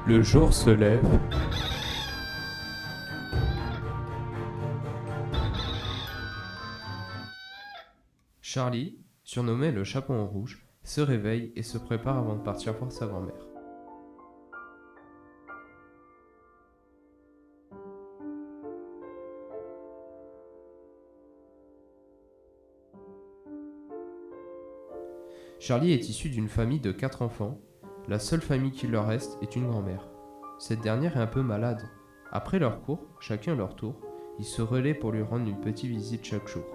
Le jour se lève. Charlie, surnommé le Chaperon Rouge, se réveille et se prépare avant de partir voir sa grand-mère. Charlie est issu d'une famille de 4 enfants. La seule famille qui leur reste est une grand-mère. Cette dernière est un peu malade. Après leur cours, chacun à leur tour, ils se relaient pour lui rendre une petite visite chaque jour.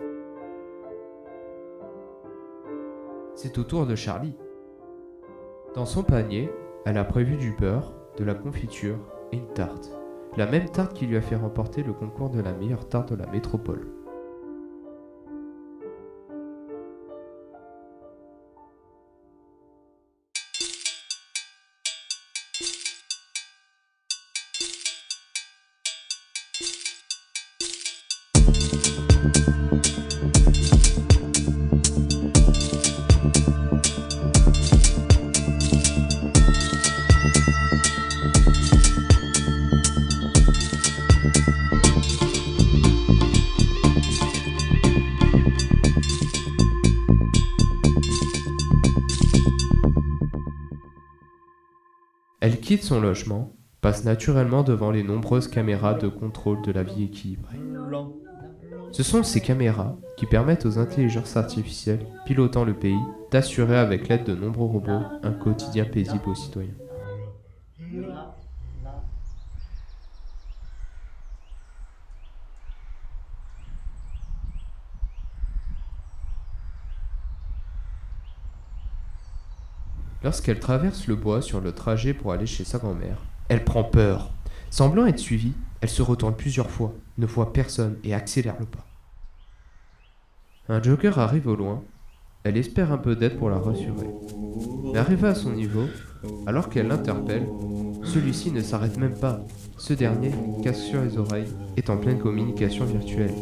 C'est au tour de Charlie. Dans son panier, elle a prévu du beurre, de la confiture et une tarte. La même tarte qui lui a fait remporter le concours de la meilleure tarte de la métropole. Elle quitte son logement, passe naturellement devant les nombreuses caméras de contrôle de la vie équilibrée. Ce sont ces caméras qui permettent aux intelligences artificielles pilotant le pays d'assurer avec l'aide de nombreux robots un quotidien paisible aux citoyens. Lorsqu'elle traverse le bois sur le trajet pour aller chez sa grand-mère, elle prend peur. Semblant être suivie, elle se retourne plusieurs fois, ne voit personne et accélère le pas. Un jogger arrive au loin, elle espère un peu d'aide pour la rassurer. Mais arrivée à son niveau, alors qu'elle l'interpelle, celui-ci ne s'arrête même pas. Ce dernier, casque sur les oreilles, est en pleine communication virtuelle.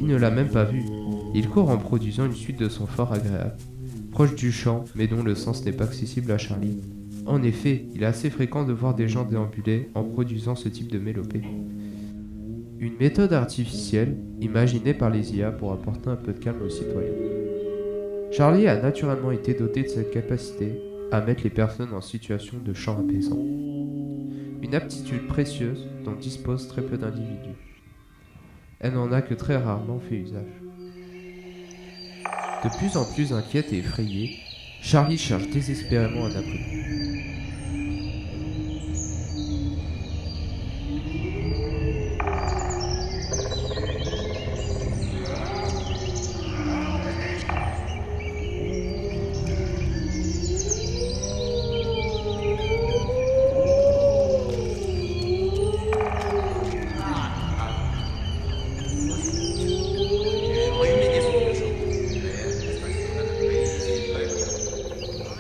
Il ne l'a même pas vue. Il court en produisant une suite de sons fort agréables, proche du chant, mais dont le sens n'est pas accessible à Charlie. En effet, il est assez fréquent de voir des gens déambuler en produisant ce type de mélopée. Une méthode artificielle imaginée par les IA pour apporter un peu de calme aux citoyens. Charlie a naturellement été doté de cette capacité à mettre les personnes en situation de chant apaisant. Une aptitude précieuse dont disposent très peu d'individus. Elle n'en a que très rarement fait usage. De plus en plus inquiète et effrayée, Charlie cherche désespérément un abri.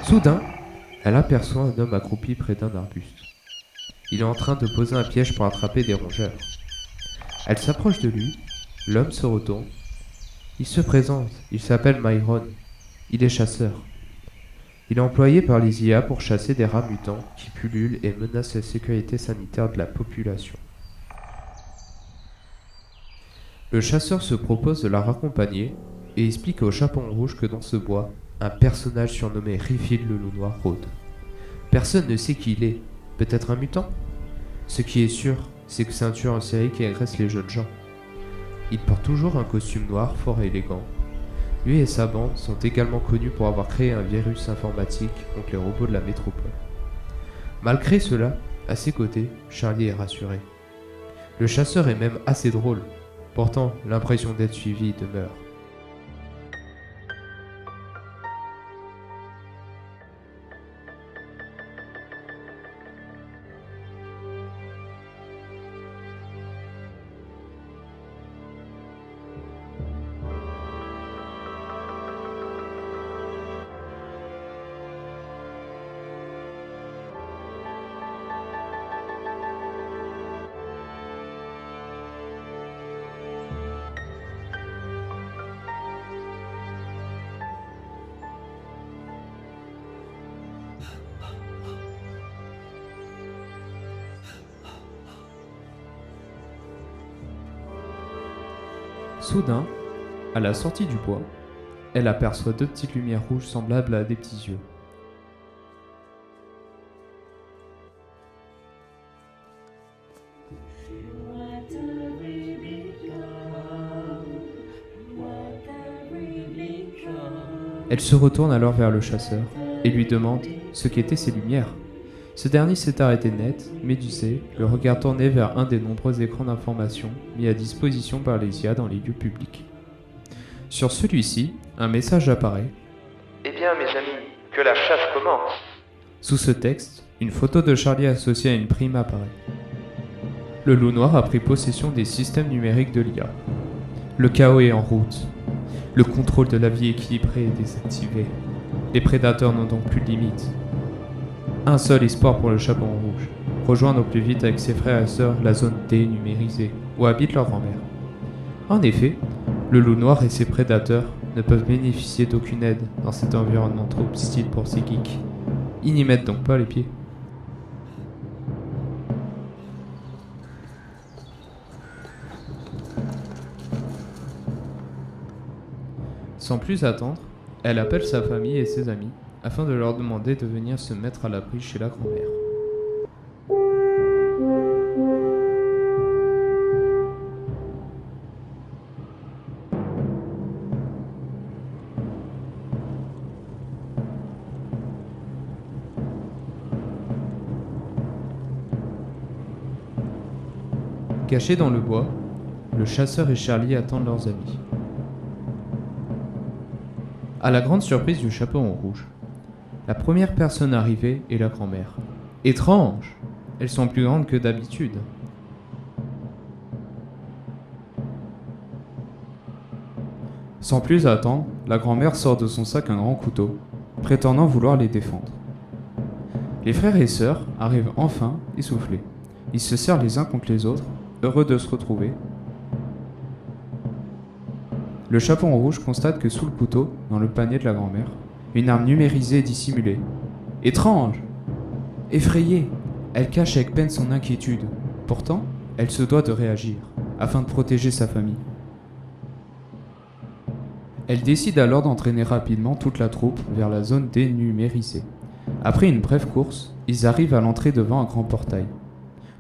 Soudain, elle aperçoit un homme accroupi près d'un arbuste. Il est en train de poser un piège pour attraper des rongeurs. Elle s'approche de lui, l'homme se retourne. Il se présente, il s'appelle Myron. Il est chasseur. Il est employé par les IA pour chasser des rats mutants qui pullulent et menacent la sécurité sanitaire de la population. Le chasseur se propose de la raccompagner et explique au Chaperon Rouge que dans ce bois, un personnage surnommé Refill le loup noir rôde. Personne ne sait qui il est, peut-être un mutant. Ce qui est sûr, c'est que c'est un tueur en série qui agresse les jeunes gens. Il porte toujours un costume noir fort élégant. Lui et sa bande sont également connus pour avoir créé un virus informatique contre les robots de la métropole. Malgré cela, à ses côtés, Charlie est rassuré. Le chasseur est même assez drôle. Pourtant, l'impression d'être suivi demeure. Soudain, à la sortie du bois, elle aperçoit 2 petites lumières rouges semblables à des petits yeux. Elle se retourne alors vers le chasseur et lui demande ce qu'étaient ces lumières. Ce dernier s'est arrêté net, médusé, le regard tourné vers un des nombreux écrans d'information mis à disposition par les IA dans les lieux publics. Sur celui-ci, un message apparaît. Eh bien, mes amis, que la chasse commence. Sous ce texte, une photo de Charlie associée à une prime apparaît. Le loup noir a pris possession des systèmes numériques de l'IA. Le chaos est en route. Le contrôle de la vie équilibrée est désactivé. Les prédateurs n'ont donc plus de limites. Un seul espoir pour le chaperon rouge, rejoindre au plus vite avec ses frères et sœurs la zone dénumérisée, où habite leur grand-mère. En effet, le loup noir et ses prédateurs ne peuvent bénéficier d'aucune aide dans cet environnement trop hostile pour ces geeks. Ils n'y mettent donc pas les pieds. Sans plus attendre, elle appelle sa famille et ses amis afin de leur demander de venir se mettre à l'abri chez la grand-mère. Cachés dans le bois, le chasseur et Charlie attendent leurs amis. À la grande surprise du chaperon rouge, la première personne arrivée est la grand-mère. Étrange! Elles sont plus grandes que d'habitude. Sans plus attendre, la grand-mère sort de son sac un grand couteau, prétendant vouloir les défendre. Les frères et sœurs arrivent enfin essoufflés. Ils se serrent les uns contre les autres, heureux de se retrouver. Le chaperon rouge constate que sous le couteau, dans le panier de la grand-mère, une arme numérisée est dissimulée. Étrange! Effrayée, elle cache avec peine son inquiétude. Pourtant, elle se doit de réagir, afin de protéger sa famille. Elle décide alors d'entraîner rapidement toute la troupe vers la zone dénumérisée. Après une brève course, ils arrivent à l'entrée devant un grand portail.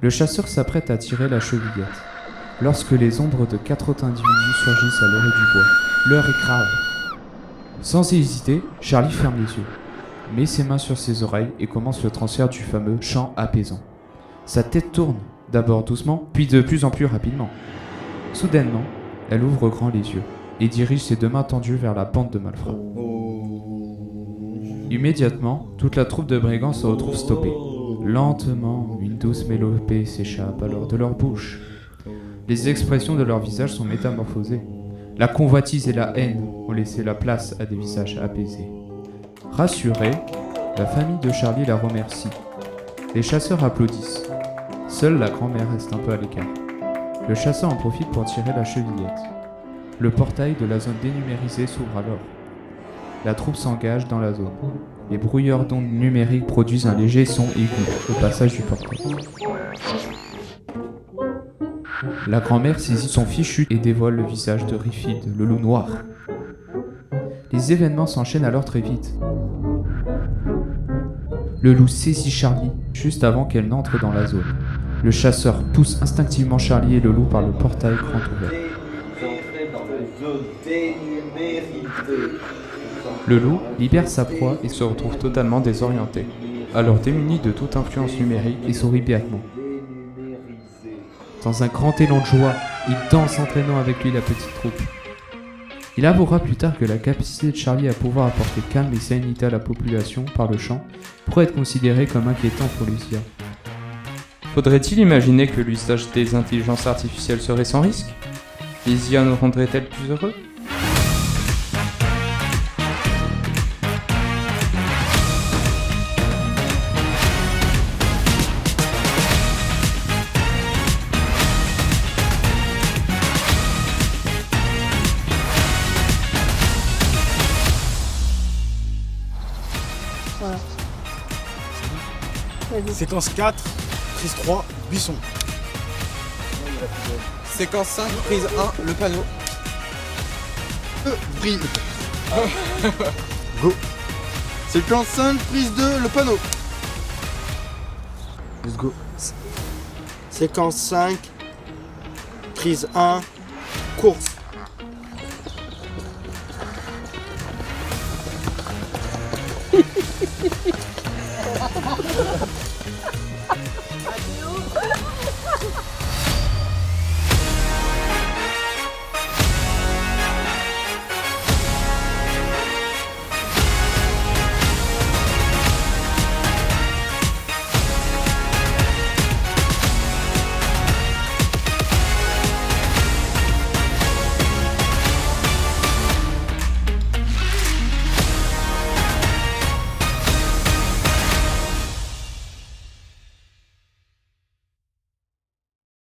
Le chasseur s'apprête à tirer la chevillette, lorsque les ombres de 4 autres individus surgissent à l'orée du bois. L'heure est grave. Sans hésiter, Charlie ferme les yeux, met ses mains sur ses oreilles et commence le transfert du fameux chant apaisant. Sa tête tourne, d'abord doucement, puis de plus en plus rapidement. Soudainement, elle ouvre grand les yeux et dirige ses 2 mains tendues vers la bande de malfrats. Immédiatement, toute la troupe de brigands se retrouve stoppée. Lentement, une douce mélopée s'échappe alors de leur bouche. Les expressions de leurs visages sont métamorphosées. La convoitise et la haine ont laissé la place à des visages apaisés. Rassurée, la famille de Charlie la remercie. Les chasseurs applaudissent. Seule la grand-mère reste un peu à l'écart. Le chasseur en profite pour tirer la chevillette. Le portail de la zone dénumérisée s'ouvre alors. La troupe s'engage dans la zone. Les brouilleurs d'ondes numériques produisent un léger son aigu au passage du portail. La grand-mère saisit son fichu et dévoile le visage de Riffid, le loup noir. Les événements s'enchaînent alors très vite. Le loup saisit Charlie juste avant qu'elle n'entre dans la zone. Le chasseur pousse instinctivement Charlie et le loup par le portail grand ouvert. Le loup libère sa proie et se retrouve totalement désorienté. Alors démuni de toute influence numérique, il sourit bêtement. Dans un grand élan de joie, il danse entraînant avec lui la petite troupe. Il avouera plus tard que la capacité de Charlie à pouvoir apporter calme et sérénité à la population par le chant pourrait être considérée comme inquiétant pour les IA. Faudrait-il imaginer que l'usage des intelligences artificielles serait sans risque? Les IA nous rendraient-elles plus heureux? Voilà. Vas-y. Séquence 4, prise 3, buisson. Séquence 5, prise 1, le panneau. Prise. Go. Séquence 5, prise 2, le panneau. Let's go. Séquence 5, prise 1, course.